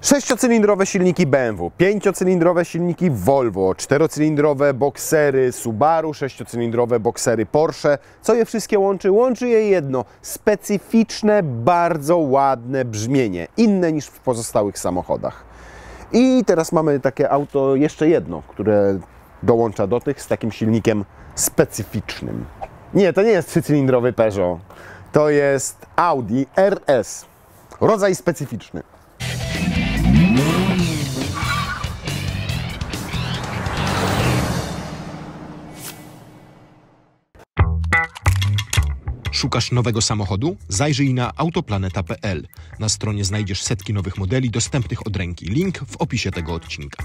Sześciocylindrowe silniki BMW, pięciocylindrowe silniki Volvo, czterocylindrowe Boxery Subaru, sześciocylindrowe Boxery Porsche. Co je wszystkie łączy? Łączy je jedno, specyficzne, bardzo ładne brzmienie, inne niż w pozostałych samochodach. I teraz mamy takie auto, jeszcze jedno, które dołącza do tych z takim silnikiem specyficznym. Nie, to nie jest trzycylindrowy Peugeot, to jest Audi RS, rodzaj specyficzny. Szukasz nowego samochodu? Zajrzyj na autoplaneta.pl. Na stronie znajdziesz setki nowych modeli dostępnych od ręki. Link w opisie tego odcinka.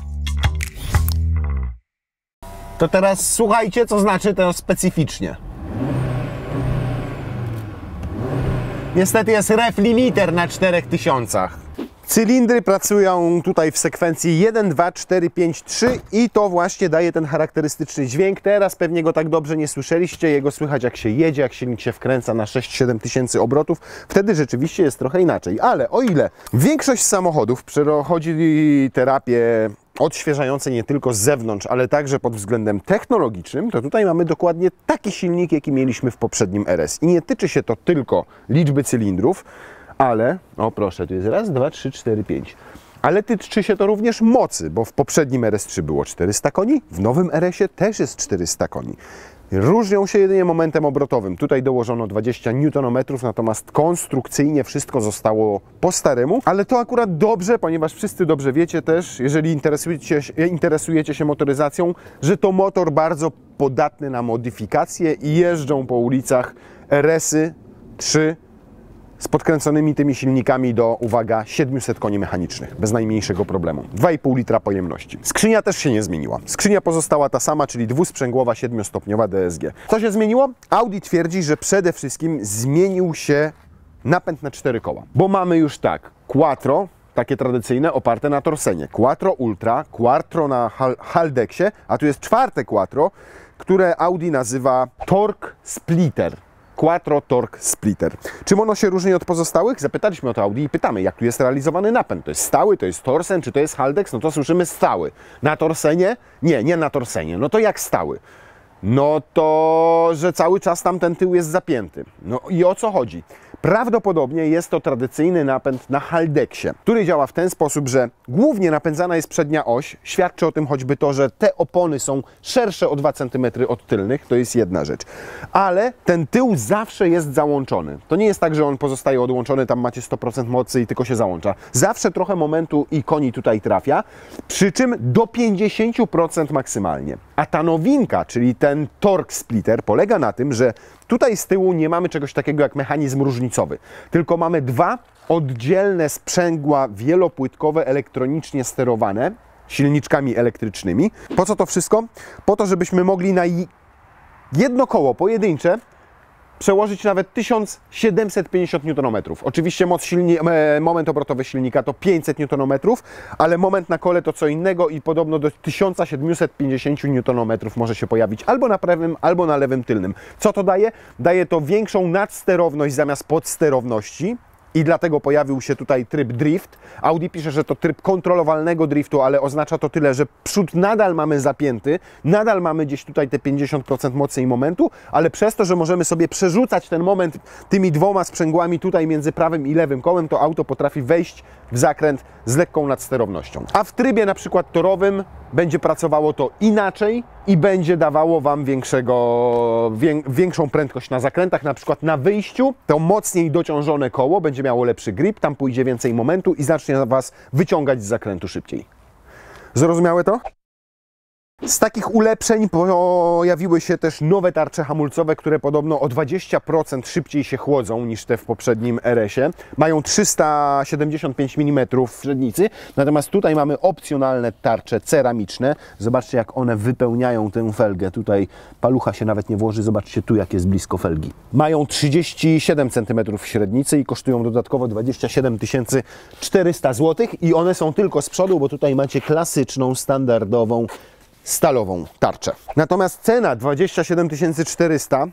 To teraz słuchajcie, co znaczy to specyficznie. Niestety jest ref limiter na 4000. Cylindry pracują tutaj w sekwencji 1, 2, 4, 5, 3 i to właśnie daje ten charakterystyczny dźwięk. Teraz pewnie go tak dobrze nie słyszeliście, jego słychać jak się jedzie, jak silnik się wkręca na 6-7 tysięcy obrotów. Wtedy rzeczywiście jest trochę inaczej, ale o ile większość samochodów przechodzi terapię odświeżające nie tylko z zewnątrz, ale także pod względem technologicznym, to tutaj mamy dokładnie taki silnik, jaki mieliśmy w poprzednim RS. I nie tyczy się to tylko liczby cylindrów, ale, o proszę, tu jest raz, 2, 3, 4, 5. Ale tyczy się to również mocy, bo w poprzednim RS3 było 400 koni, w nowym RS-ie też jest 400 koni. Różnią się jedynie momentem obrotowym. Tutaj dołożono 20 Nm, natomiast konstrukcyjnie wszystko zostało po staremu. Ale to akurat dobrze, ponieważ wszyscy dobrze wiecie też, jeżeli interesujecie się motoryzacją, że to motor bardzo podatny na modyfikacje i jeżdżą po ulicach RS-y 3 z podkręconymi tymi silnikami do, uwaga, 700 koni mechanicznych, bez najmniejszego problemu. 2,5 litra pojemności. Skrzynia też się nie zmieniła. Skrzynia pozostała ta sama, czyli dwusprzęgłowa, 7-stopniowa DSG. Co się zmieniło? Audi twierdzi, że przede wszystkim zmienił się napęd na 4 koła. Bo mamy już tak, Quattro, takie tradycyjne, oparte na Torsenie, Quattro Ultra, Quattro na Haldexie, a tu jest czwarte Quattro, które Audi nazywa Torque Splitter. Quattro Torque Splitter. Czym ono się różni od pozostałych? Zapytaliśmy o to Audi i pytamy, jak tu jest realizowany napęd. To jest stały, to jest Torsen, czy to jest Haldex? No to słyszymy stały. Na Torsenie? Nie, nie na Torsenie. No to jak stały? No to, że cały czas tam ten tył jest zapięty. No i o co chodzi? Prawdopodobnie jest to tradycyjny napęd na Haldexie, który działa w ten sposób, że głównie napędzana jest przednia oś. Świadczy o tym choćby to, że te opony są szersze o 2 cm od tylnych, to jest jedna rzecz. Ale ten tył zawsze jest załączony. To nie jest tak, że on pozostaje odłączony, tam macie 100% mocy i tylko się załącza. Zawsze trochę momentu i koni tutaj trafia, przy czym do 50% maksymalnie. A ta nowinka, czyli ten Torque Splitter, polega na tym, że tutaj z tyłu nie mamy czegoś takiego jak mechanizm różnicowy, tylko mamy dwa oddzielne sprzęgła wielopłytkowe, elektronicznie sterowane silniczkami elektrycznymi. Po co to wszystko? Po to, żebyśmy mogli na jedno koło pojedyncze przełożyć nawet 1750 Nm. Oczywiście moment obrotowy silnika to 500 Nm, ale moment na kole to co innego i podobno do 1750 Nm może się pojawić albo na prawym, albo na lewym tylnym. Co to daje? Daje to większą nadsterowność zamiast podsterowności. I dlatego pojawił się tutaj tryb drift. Audi pisze, że to tryb kontrolowalnego driftu, ale oznacza to tyle, że przód nadal mamy zapięty, nadal mamy gdzieś tutaj te 50% mocy i momentu, ale przez to, że możemy sobie przerzucać ten moment tymi dwoma sprzęgłami tutaj między prawym i lewym kołem, to auto potrafi wejść w zakręt z lekką nadsterownością. A w trybie na przykład torowym będzie pracowało to inaczej i będzie dawało Wam większą prędkość na zakrętach, na przykład na wyjściu to mocniej dociążone koło będzie miało lepszy grip, tam pójdzie więcej momentu i zacznie Was wyciągać z zakrętu szybciej. Zrozumiałe to? Z takich ulepszeń pojawiły się też nowe tarcze hamulcowe, które podobno o 20% szybciej się chłodzą niż te w poprzednim RS-ie. Mają 375 mm w średnicy, natomiast tutaj mamy opcjonalne tarcze ceramiczne. Zobaczcie, jak one wypełniają tę felgę. Tutaj palucha się nawet nie włoży, zobaczcie tu, jak jest blisko felgi. Mają 37 cm w średnicy i kosztują dodatkowo 27 400 zł i one są tylko z przodu, bo tutaj macie klasyczną, standardową stalową tarczę. Natomiast cena 27 400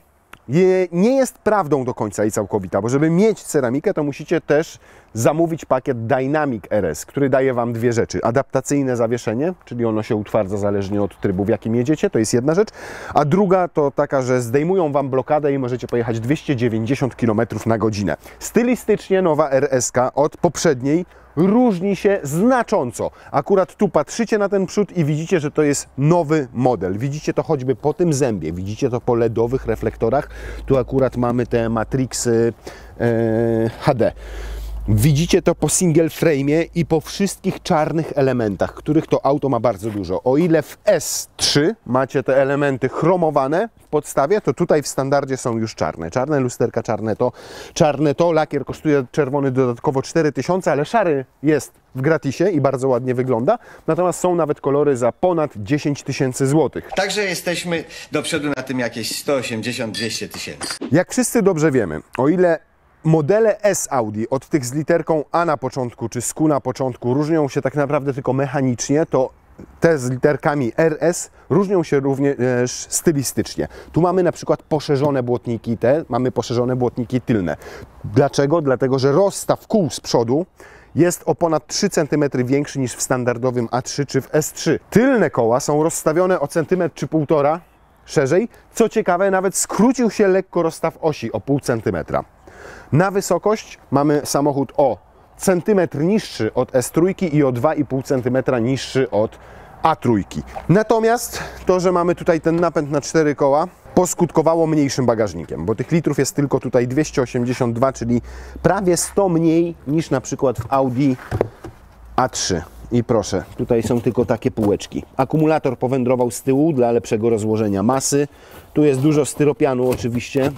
nie jest prawdą do końca i całkowita, bo żeby mieć ceramikę, to musicie też zamówić pakiet Dynamic RS, który daje Wam dwie rzeczy. Adaptacyjne zawieszenie, czyli ono się utwardza zależnie od trybu, w jakim jedziecie, to jest jedna rzecz, a druga to taka, że zdejmują Wam blokadę i możecie pojechać 290 km na godzinę. Stylistycznie nowa RS-ka od poprzedniej różni się znacząco. Akurat tu patrzycie na ten przód i widzicie, że to jest nowy model. Widzicie to choćby po tym zębie, widzicie to po LEDowych reflektorach. Tu akurat mamy te Matrixy HD. Widzicie to po single frame'ie i po wszystkich czarnych elementach, których to auto ma bardzo dużo. O ile w S3 macie te elementy chromowane w podstawie, to tutaj w standardzie są już czarne. Czarne lusterka, czarne to. Lakier kosztuje czerwony dodatkowo 4000, ale szary jest w gratisie i bardzo ładnie wygląda. Natomiast są nawet kolory za ponad 10 000 złotych. Także jesteśmy do przodu na tym jakieś 180-200 tysięcy. Jak wszyscy dobrze wiemy, o ile modele S Audi od tych z literką A na początku czy z Q na początku różnią się tak naprawdę tylko mechanicznie, to te z literkami RS różnią się również stylistycznie. Tu mamy na przykład poszerzone błotniki mamy poszerzone błotniki tylne. Dlaczego? Dlatego, że rozstaw kół z przodu jest o ponad 3 cm większy niż w standardowym A3 czy w S3. Tylne koła są rozstawione o centymetr czy półtora szerzej. Co ciekawe, nawet skrócił się lekko rozstaw osi o pół centymetra. Na wysokość mamy samochód o centymetr niższy od S3 i o 2,5 cm niższy od A3. Natomiast to, że mamy tutaj ten napęd na 4 koła, poskutkowało mniejszym bagażnikiem, bo tych litrów jest tylko tutaj 282, czyli prawie 100 mniej niż na przykład w Audi A3. I proszę, tutaj są tylko takie półeczki. Akumulator powędrował z tyłu dla lepszego rozłożenia masy. Tu jest dużo styropianu oczywiście.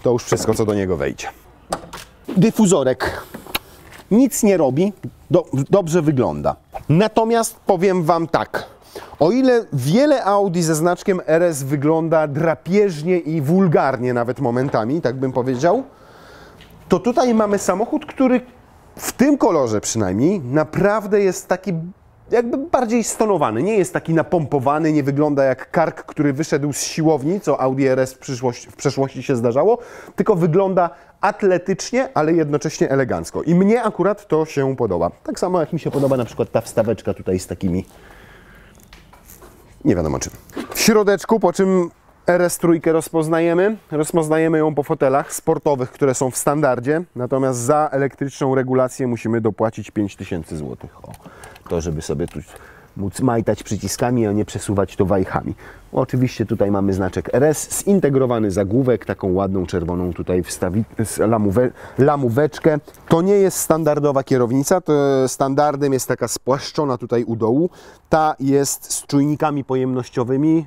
To już wszystko, co do niego wejdzie. Dyfuzorek nic nie robi, dobrze wygląda. Natomiast powiem Wam tak, o ile wiele Audi ze znaczkiem RS wygląda drapieżnie i wulgarnie nawet momentami, tak bym powiedział, to tutaj mamy samochód, który w tym kolorze przynajmniej naprawdę jest taki jakby bardziej stonowany, nie jest taki napompowany, nie wygląda jak kark, który wyszedł z siłowni, co Audi RS w przeszłości się zdarzało, tylko wygląda atletycznie, ale jednocześnie elegancko. I mnie akurat to się podoba. Tak samo jak mi się podoba na przykład ta wstaweczka tutaj z takimi, nie wiadomo czym. W środeczku, po czym RS3 rozpoznajemy ją po fotelach sportowych, które są w standardzie, natomiast za elektryczną regulację musimy dopłacić 5000 zł. O, to żeby sobie tu móc majtać przyciskami, a nie przesuwać to wajchami. Oczywiście tutaj mamy znaczek RS, zintegrowany zagłówek, taką ładną czerwoną tutaj lamóweczkę. To nie jest standardowa kierownica, to standardem jest taka spłaszczona tutaj u dołu. Ta jest z czujnikami pojemnościowymi,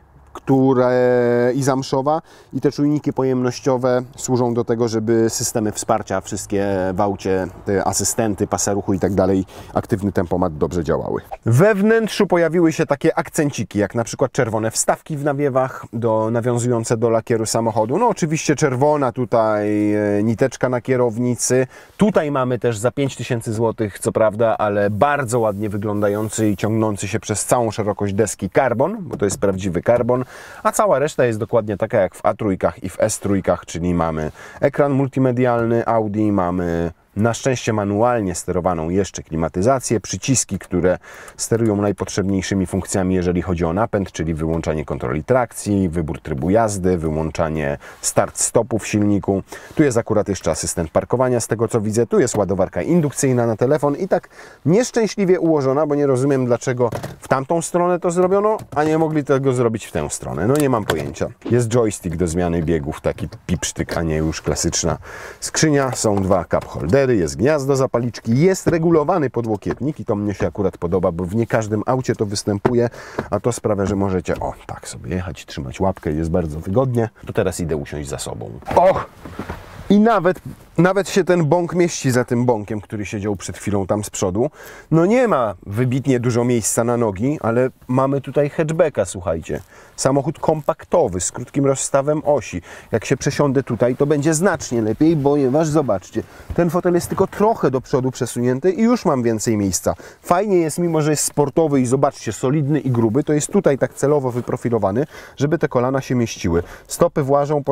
i zamszowa, i te czujniki pojemnościowe służą do tego, żeby systemy wsparcia, wszystkie w aucie, te asystenty, pasa ruchu i tak dalej, aktywny tempomat dobrze działały. We wnętrzu pojawiły się takie akcenciki, jak na przykład czerwone wstawki w nawiewach, nawiązujące do lakieru samochodu. No oczywiście czerwona tutaj niteczka na kierownicy. Tutaj mamy też za 5000 zł, co prawda, ale bardzo ładnie wyglądający i ciągnący się przez całą szerokość deski karbon, bo to jest prawdziwy karbon. A cała reszta jest dokładnie taka jak w A3 i w S3, czyli mamy ekran multimedialny Audi, mamy na szczęście manualnie sterowaną jeszcze klimatyzację, przyciski, które sterują najpotrzebniejszymi funkcjami, jeżeli chodzi o napęd, czyli wyłączanie kontroli trakcji, wybór trybu jazdy, wyłączanie start-stopu w silniku. Tu jest akurat jeszcze asystent parkowania, z tego co widzę. Tu jest ładowarka indukcyjna na telefon i tak nieszczęśliwie ułożona, bo nie rozumiem, dlaczego w tamtą stronę to zrobiono, a nie mogli tego zrobić w tę stronę. No nie mam pojęcia. Jest joystick do zmiany biegów, taki pipsztyk, a nie już klasyczna skrzynia. Są dwa cup holdery, jest gniazdo zapalniczki, jest regulowany podłokietnik i to mnie się akurat podoba, bo w nie każdym aucie to występuje, a to sprawia, że możecie, o, tak sobie jechać, trzymać łapkę, jest bardzo wygodnie. To teraz idę usiąść za sobą. Och! I nawet Nawet się ten bąk mieści za tym bąkiem, który siedział przed chwilą tam z przodu. No nie ma wybitnie dużo miejsca na nogi, ale mamy tutaj hatchbacka, słuchajcie. Samochód kompaktowy, z krótkim rozstawem osi. Jak się przesiądę tutaj, to będzie znacznie lepiej, ponieważ zobaczcie, ten fotel jest tylko trochę do przodu przesunięty i już mam więcej miejsca. Fajnie jest, mimo że jest sportowy i zobaczcie, solidny i gruby, to jest tutaj tak celowo wyprofilowany, żeby te kolana się mieściły. Stopy włażą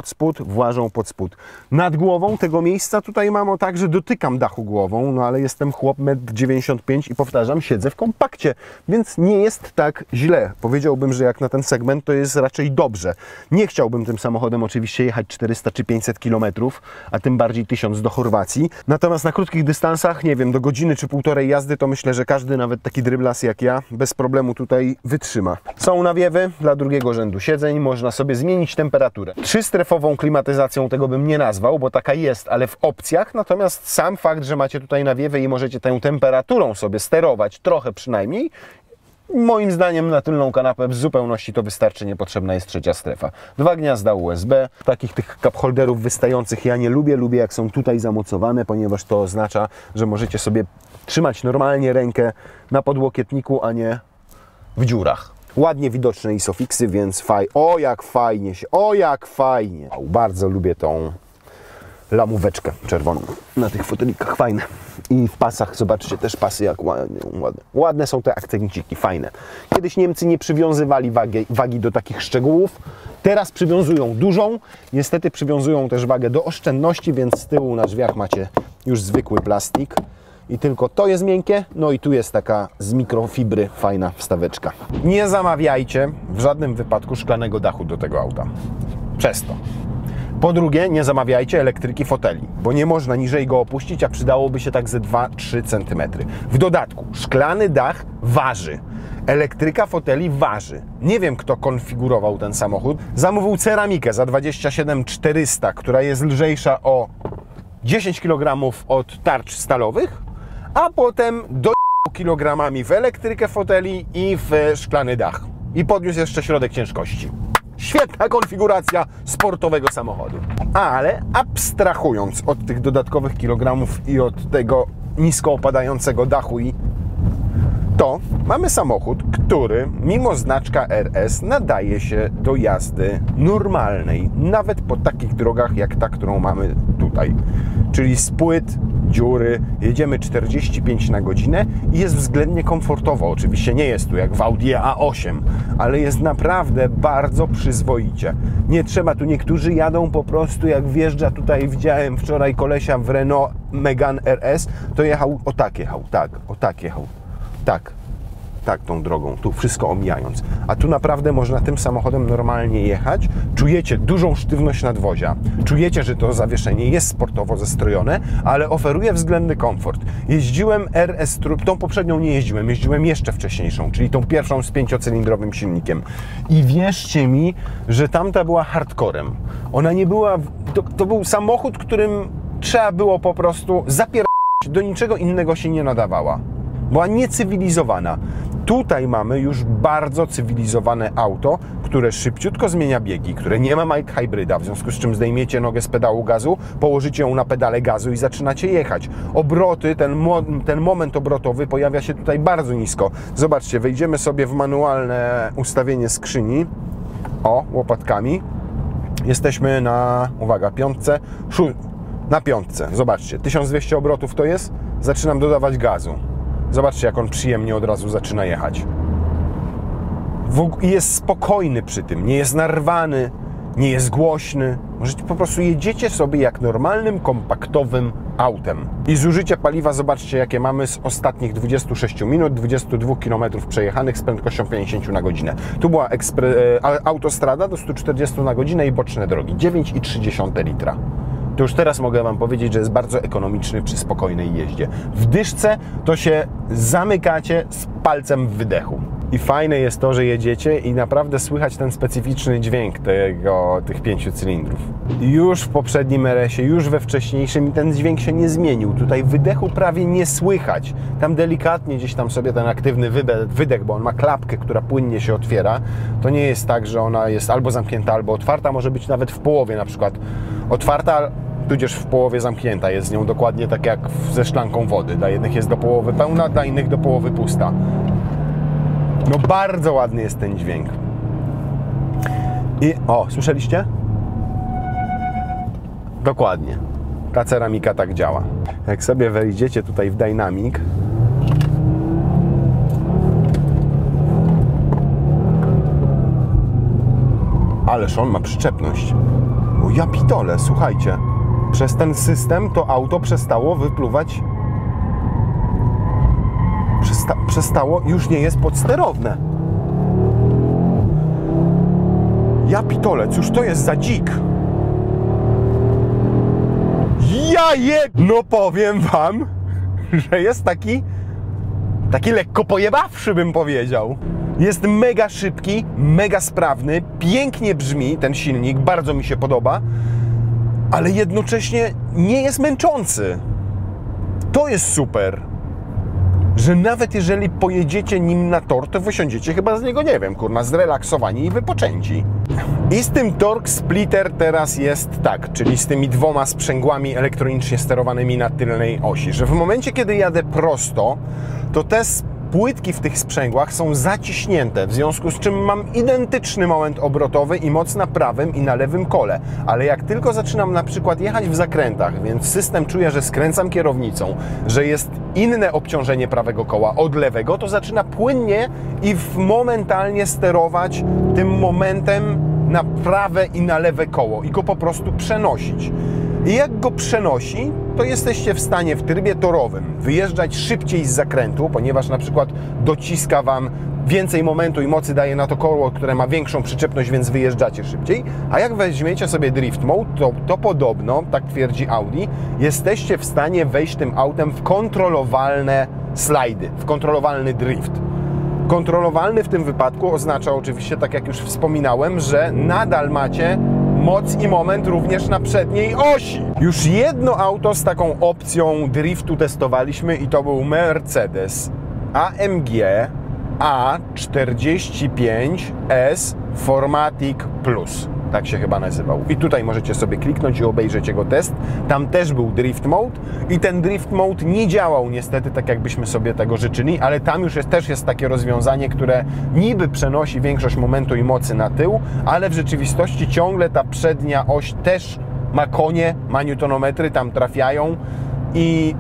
pod spód. Nad głową tego miejsca tutaj mam o tak, że dotykam dachu głową, no ale jestem chłop 1,95 m i powtarzam, siedzę w kompakcie, więc nie jest tak źle. Powiedziałbym, że jak na ten segment to jest raczej dobrze. Nie chciałbym tym samochodem oczywiście jechać 400 czy 500 km, a tym bardziej 1000 do Chorwacji. Natomiast na krótkich dystansach, nie wiem, do godziny czy półtorej jazdy, to myślę, że każdy, nawet taki dryblas jak ja, bez problemu tutaj wytrzyma. Są nawiewy dla drugiego rzędu siedzeń, można sobie zmienić temperaturę. 3-strefową klimatyzacją tego bym nie nazwał, bo taka jest, ale w opcjach, natomiast sam fakt, że macie tutaj nawiewy i możecie tę temperaturą sobie sterować, trochę przynajmniej, moim zdaniem na tylną kanapę w zupełności to wystarczy, niepotrzebna jest trzecia strefa. 2 gniazda USB, takich tych cup holderów wystających ja nie lubię, lubię jak są tutaj zamocowane, ponieważ to oznacza, że możecie sobie trzymać normalnie rękę na podłokietniku, a nie w dziurach. Ładnie widoczne ISOFIXy, więc o jak fajnie się, o jak fajnie. Bardzo lubię tą lamóweczkę czerwoną na tych fotelikach, fajne. I w pasach, zobaczcie, też pasy jak ładne. Ładne są te akcenciki, fajne. Kiedyś Niemcy nie przywiązywali wagi do takich szczegółów, teraz przywiązują dużą. Niestety przywiązują też wagę do oszczędności, więc z tyłu na drzwiach macie już zwykły plastik. I tylko to jest miękkie, no i tu jest taka z mikrofibry fajna wstaweczka. Nie zamawiajcie w żadnym wypadku szklanego dachu do tego auta. Przez to. Po drugie, nie zamawiajcie elektryki foteli, bo nie można niżej go opuścić, a przydałoby się tak ze 2-3 cm. W dodatku, szklany dach waży. Elektryka foteli waży. Nie wiem, kto konfigurował ten samochód. Zamówił ceramikę za 27 400, która jest lżejsza o 10 kg od tarcz stalowych, a potem do kilogramami w elektrykę foteli i w szklany dach. I podniósł jeszcze środek ciężkości. Świetna konfiguracja sportowego samochodu. Ale abstrahując od tych dodatkowych kilogramów i od tego nisko opadającego dachu, to mamy samochód, który mimo znaczka RS nadaje się do jazdy normalnej, nawet po takich drogach jak ta, którą mamy tutaj. Czyli spłyt, dziury, jedziemy 45 na godzinę i jest względnie komfortowo. Oczywiście nie jest tu jak w Audi A8, ale jest naprawdę bardzo przyzwoicie. Nie trzeba, tu niektórzy jadą po prostu, jak wjeżdża tutaj, widziałem wczoraj kolesia w Renault Megane RS, to jechał, o tak jechał, tak tą drogą, tu wszystko omijając. A tu naprawdę można tym samochodem normalnie jechać. Czujecie dużą sztywność nadwozia. Czujecie, że to zawieszenie jest sportowo zestrojone, ale oferuje względny komfort. Jeździłem RS, tą poprzednią nie jeździłem, jeździłem jeszcze wcześniejszą, czyli tą pierwszą z 5-cylindrowym silnikiem. I wierzcie mi, że tamta była hardcorem. Ona nie była... To był samochód, którym trzeba było po prostu zapierać, do niczego innego się nie nadawała. Była niecywilizowana. Tutaj mamy już bardzo cywilizowane auto, które szybciutko zmienia biegi, które nie ma mild hybryda, w związku z czym zdejmiecie nogę z pedału gazu, położycie ją na pedale gazu i zaczynacie jechać. Obroty, ten moment obrotowy pojawia się tutaj bardzo nisko. Zobaczcie, wejdziemy sobie w manualne ustawienie skrzyni, łopatkami. Jesteśmy na, uwaga, piątce, na piątce. Zobaczcie, 1200 obrotów to jest, zaczynam dodawać gazu. Zobaczcie, jak on przyjemnie od razu zaczyna jechać. I jest spokojny przy tym, nie jest narwany, nie jest głośny. Możecie po prostu jedziecie sobie jak normalnym, kompaktowym autem. I zużycie paliwa, zobaczcie, jakie mamy z ostatnich 26 minut, 22 km przejechanych z prędkością 50 na godzinę. Tu była autostrada do 140 na godzinę i boczne drogi, 9,3 litra. To już teraz mogę Wam powiedzieć, że jest bardzo ekonomiczny przy spokojnej jeździe. W dyszce to się zamykacie z palcem w wydechu. I fajne jest to, że jedziecie i naprawdę słychać ten specyficzny dźwięk tych 5 cylindrów. Już w poprzednim RS-ie, już we wcześniejszym ten dźwięk się nie zmienił. Tutaj wydechu prawie nie słychać. Tam delikatnie gdzieś tam sobie ten aktywny wydech, bo on ma klapkę, która płynnie się otwiera. To nie jest tak, że ona jest albo zamknięta, albo otwarta. Może być nawet w połowie na przykład otwarta, tudzież w połowie zamknięta. Jest z nią dokładnie tak jak ze szklanką wody. Dla jednych jest do połowy pełna, dla innych do połowy pusta. No bardzo ładny jest ten dźwięk. I o, słyszeliście? Dokładnie. Ta ceramika tak działa. Jak sobie wejdziecie tutaj w Dynamic, ależ on ma przyczepność. O ja pitole, słuchajcie. Przez ten system to auto przestało wypluwać. Przestało, już nie jest podsterowne. Ja pitole, cóż to jest za dzik? No powiem wam, że jest taki lekko pojebawszy, bym powiedział. Jest mega szybki, mega sprawny, pięknie brzmi ten silnik, bardzo mi się podoba, ale jednocześnie nie jest męczący. To jest super, że nawet jeżeli pojedziecie nim na tor, to wysiądziecie chyba z niego, nie wiem, kurna, zrelaksowani i wypoczęci. I z tym Torque Splitter teraz jest tak, czyli z tymi dwoma sprzęgłami elektronicznie sterowanymi na tylnej osi, że w momencie, kiedy jadę prosto, to te płytki w tych sprzęgłach są zaciśnięte, w związku z czym mam identyczny moment obrotowy i moc na prawym i na lewym kole. Ale jak tylko zaczynam na przykład jechać w zakrętach, więc system czuje, że skręcam kierownicą, że jest inne obciążenie prawego koła od lewego, to zaczyna płynnie i momentalnie sterować tym momentem na prawe i na lewe koło i go po prostu przenosić. I jak go przenosi, to jesteście w stanie w trybie torowym wyjeżdżać szybciej z zakrętu, ponieważ na przykład dociska Wam więcej momentu i mocy daje na to koło, które ma większą przyczepność, więc wyjeżdżacie szybciej. A jak weźmiecie sobie Drift Mode, to podobno, tak twierdzi Audi, jesteście w stanie wejść tym autem w kontrolowalne slajdy, w kontrolowalny drift. Kontrolowalny w tym wypadku oznacza oczywiście, tak jak już wspominałem, że nadal macie moc i moment również na przedniej osi. Już jedno auto z taką opcją driftu testowaliśmy i to był Mercedes AMG A45S Formatic Plus. Tak się chyba nazywał. I tutaj możecie sobie kliknąć i obejrzeć jego test. Tam też był Drift Mode i ten Drift Mode nie działał niestety tak, jakbyśmy sobie tego życzyli, ale tam już też jest takie rozwiązanie, które niby przenosi większość momentu i mocy na tył, ale w rzeczywistości ciągle ta przednia oś też ma konie, ma newtonometry, tam trafiają i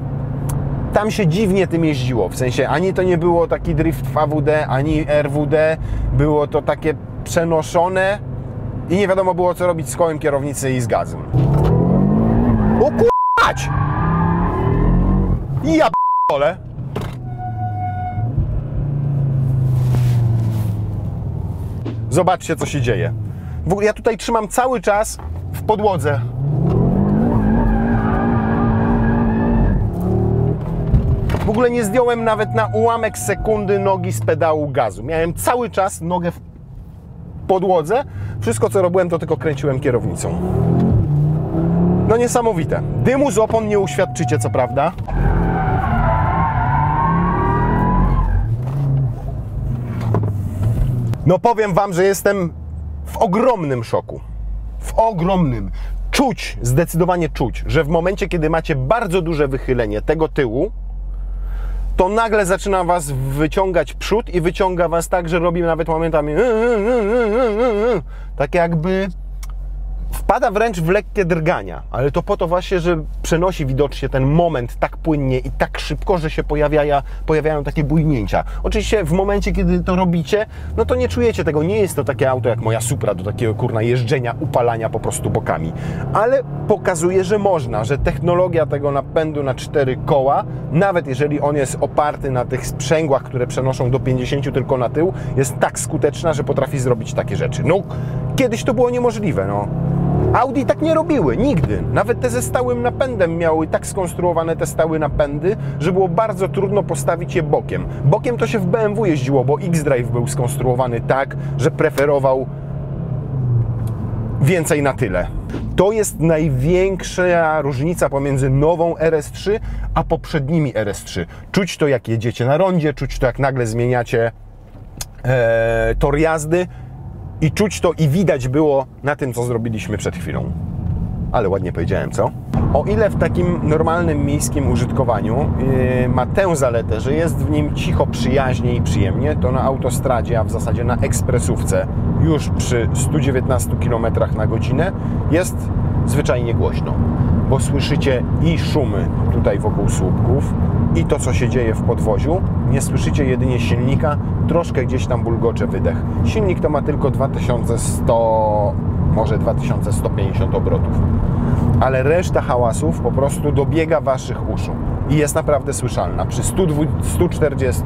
tam się dziwnie tym jeździło. W sensie ani to nie było taki drift w AWD, ani RWD. Było to takie przenoszone i nie wiadomo było, co robić z kołem kierownicy i z gazem. O k***ać! Ja p***ole! Zobaczcie, co się dzieje. W ogóle ja tutaj trzymam cały czas w podłodze. W ogóle nie zdjąłem nawet na ułamek sekundy nogi z pedału gazu. Miałem cały czas nogę w podłodze. Wszystko, co robiłem, to tylko kręciłem kierownicą. No niesamowite. Dymu z opon nie uświadczycie, co prawda. No powiem Wam, że jestem w ogromnym szoku. W ogromnym. Czuć, zdecydowanie czuć, że w momencie, kiedy macie bardzo duże wychylenie tego tyłu, to nagle zaczyna Was wyciągać przód i wyciąga Was tak, że robi nawet momentami tak jakby wpada wręcz w lekkie drgania, ale to po to właśnie, że przenosi widocznie ten moment tak płynnie i tak szybko, że się pojawiają takie bujnięcia. Oczywiście w momencie, kiedy to robicie, no to nie czujecie tego, nie jest to takie auto jak moja Supra do takiego kurna jeżdżenia, upalania po prostu bokami, ale pokazuje, że można, że technologia tego napędu na 4 koła, nawet jeżeli on jest oparty na tych sprzęgłach, które przenoszą do 50 tylko na tył, jest tak skuteczna, że potrafi zrobić takie rzeczy. No, kiedyś to było niemożliwe, no. Audi tak nie robiły, nigdy. Nawet te ze stałym napędem miały tak skonstruowane te stałe napędy, że było bardzo trudno postawić je bokiem. Bokiem to się w BMW jeździło, bo X-Drive był skonstruowany tak, że preferował więcej na tyle. To jest największa różnica pomiędzy nową RS3 a poprzednimi RS3. Czuć to, jak jedziecie na rondzie, czuć to, jak nagle zmieniacie tor jazdy. I czuć to i widać było na tym, co zrobiliśmy przed chwilą. Ale ładnie powiedziałem, co? O ile w takim normalnym miejskim użytkowaniu ma tę zaletę, że jest w nim cicho, przyjaźnie i przyjemnie, to na autostradzie, a w zasadzie na ekspresówce już przy 119 km na godzinę jest zwyczajnie głośno, bo słyszycie i szumy tutaj wokół słupków, i to, co się dzieje w podwoziu. Nie słyszycie jedynie silnika, troszkę gdzieś tam bulgocze wydech. Silnik to ma tylko 2100, może 2150 obrotów, ale reszta hałasów po prostu dobiega waszych uszu i jest naprawdę słyszalna. Przy 140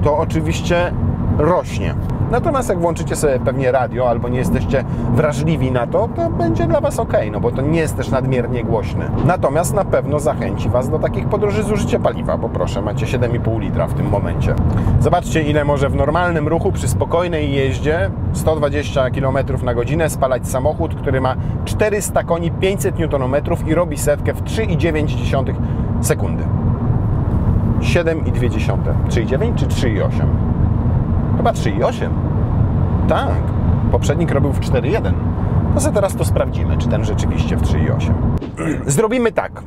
to oczywiście rośnie. Natomiast jak włączycie sobie pewnie radio albo nie jesteście wrażliwi na to, to będzie dla was ok, no bo to nie jest też nadmiernie głośny. Natomiast na pewno zachęci was do takich podróży zużycia paliwa, bo proszę, macie 7,5 litra w tym momencie. Zobaczcie, ile może w normalnym ruchu przy spokojnej jeździe 120 km na godzinę spalać samochód, który ma 400 koni, 500 Nm i robi setkę w 3,9 sekundy. 7,2. 3,9 czy 3,8? Chyba 3,8. Tak. Poprzednik robił w 4,1. No to teraz to sprawdzimy, czy ten rzeczywiście w 3,8. Zrobimy tak.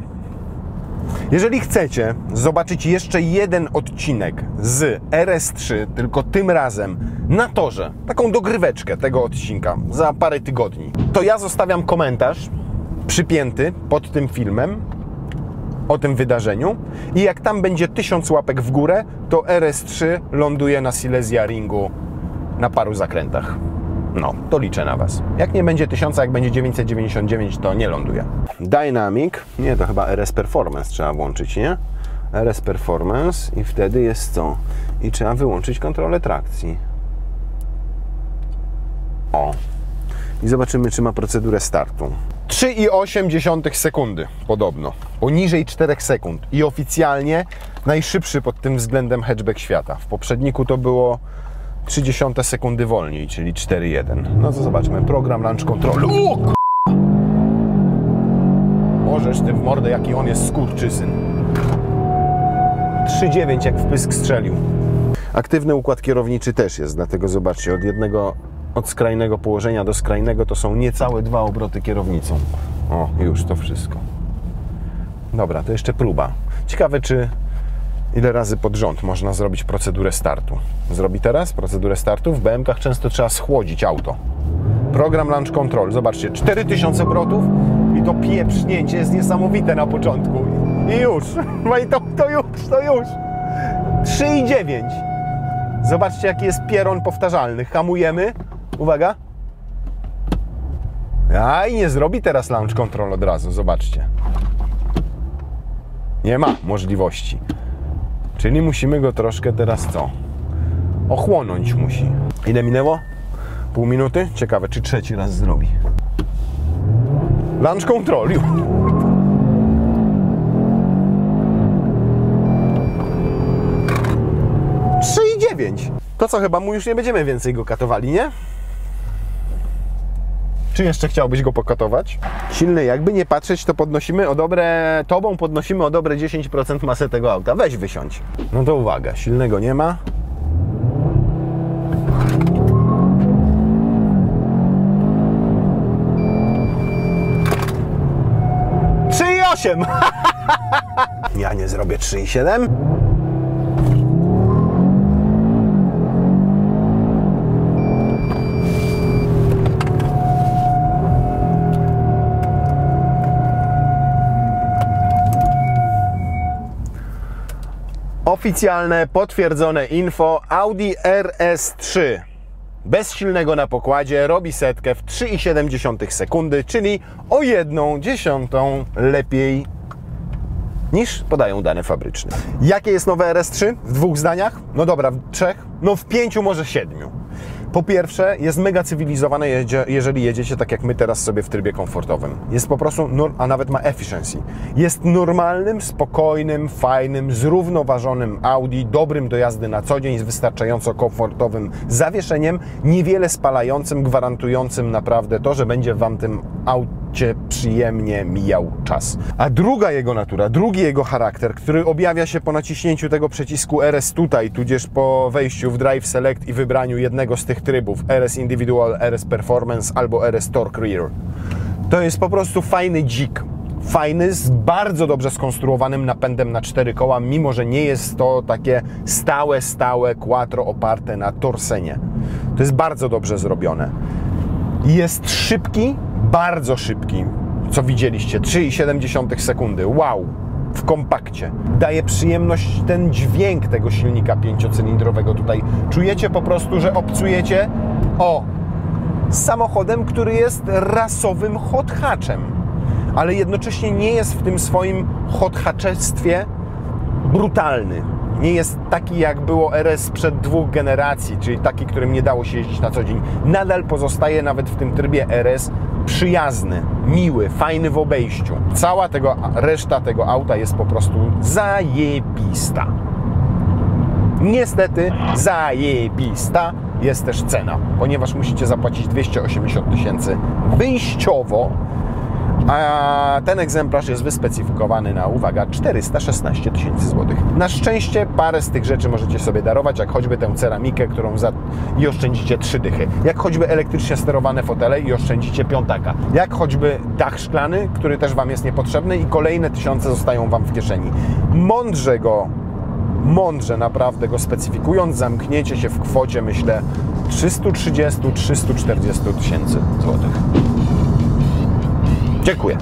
Jeżeli chcecie zobaczyć jeszcze jeden odcinek z RS3, tylko tym razem na torze, taką dogryweczkę tego odcinka za parę tygodni, to ja zostawiam komentarz przypięty pod tym filmem o tym wydarzeniu i jak tam będzie 1000 łapek w górę, to RS3 ląduje na Silesia Ringu na paru zakrętach. No, to liczę na was. Jak nie będzie 1000, jak będzie 999, to nie ląduje. Dynamic, nie, to chyba RS Performance trzeba włączyć, nie? RS Performance i wtedy jest co? I trzeba wyłączyć kontrolę trakcji. O. I zobaczymy, czy ma procedurę startu. 3,8 sekundy podobno, poniżej 4 sekund i oficjalnie najszybszy pod tym względem hatchback świata. W poprzedniku to było 0,3 sekundy wolniej, czyli 4,1. No to zobaczmy, program launch control. Możesz ty w mordę, jaki on jest skurczysyn. 3,9 jak w pysk strzelił. Aktywny układ kierowniczy też jest, dlatego zobaczcie, od skrajnego położenia do skrajnego to są niecałe 2 obroty kierownicą. O, już to wszystko. Dobra, to jeszcze próba. Ciekawe, ile razy pod rząd można zrobić procedurę startu. Zrobi teraz procedurę startu? W BM-kach często trzeba schłodzić auto. Program Launch Control. Zobaczcie, 4000 obrotów i to pieprznięcie jest niesamowite na początku. I już. No i to już. 3,9. Zobaczcie, jaki jest pieron powtarzalny. Hamujemy. Uwaga. A i nie zrobi teraz launch control od razu. Zobaczcie. Nie ma możliwości. Czyli musimy go troszkę teraz co? Ochłonąć musi. Ile minęło? Pół minuty? Ciekawe, czy trzeci raz zrobi. Launch control. 3,9. To co, chyba mu już nie będziemy więcej go katowali, nie? Czy jeszcze chciałbyś go pokatować? Silny, jakby nie patrzeć, to podnosimy o dobre... Tobą podnosimy o dobre 10% masę tego auta. Weź wysiądź. No to uwaga, silnego nie ma. Ja nie zrobię 3,7. Oficjalne, potwierdzone info. Audi RS3 bez silnego na pokładzie robi setkę w 3,7 sekundy, czyli o 1/10 lepiej niż podają dane fabryczne. Jakie jest nowe RS3? W 2 zdaniach? No dobra, w 3? No w 5, może 7. Po pierwsze, jest mega cywilizowane, jeżeli jedziecie tak jak my teraz sobie w trybie komfortowym. Jest po prostu, a nawet ma efficiency. Jest normalnym, spokojnym, fajnym, zrównoważonym Audi, dobrym do jazdy na co dzień, z wystarczająco komfortowym zawieszeniem, niewiele spalającym, gwarantującym naprawdę to, że będzie Wam tym aucie przyjemnie mijał czas. A druga jego natura, drugi jego charakter, który objawia się po naciśnięciu tego przycisku RS tutaj, tudzież po wejściu w Drive Select i wybraniu jednego z tych trybów, RS Individual, RS Performance albo RS Torque Rear, To jest po prostu fajny dzik. Fajny, z bardzo dobrze skonstruowanym napędem na 4 koła, mimo że nie jest to takie stałe quattro oparte na torsenie. To jest bardzo dobrze zrobione. Jest szybki, bardzo szybki, co widzieliście, 3,7 sekundy. Wow! W kompakcie. Daje przyjemność ten dźwięk tego silnika 5-cylindrowego tutaj. Czujecie po prostu, że obcujecie z samochodem, który jest rasowym hot hatchem, ale jednocześnie nie jest w tym swoim hot hatchestwie brutalny. Nie jest taki, jak było RS sprzed 2 generacji, czyli taki, którym nie dało się jeździć na co dzień. Nadal pozostaje nawet w tym trybie RS przyjazny, miły, fajny w obejściu. Cała reszta tego auta jest po prostu zajebista. Niestety zajebista jest też cena, ponieważ musicie zapłacić 280 000 wyjściowo, a ten egzemplarz jest wyspecyfikowany na, uwaga, 416 000 złotych. Na szczęście parę z tych rzeczy możecie sobie darować, jak choćby tę ceramikę, i oszczędzicie 3 dychy. Jak choćby elektrycznie sterowane fotele i oszczędzicie 5. Jak choćby dach szklany, który też Wam jest niepotrzebny i kolejne 1000 zostają Wam w kieszeni. Mądrze naprawdę go specyfikując, zamkniecie się w kwocie, myślę, 330-340 000 złotych. Dziękuję.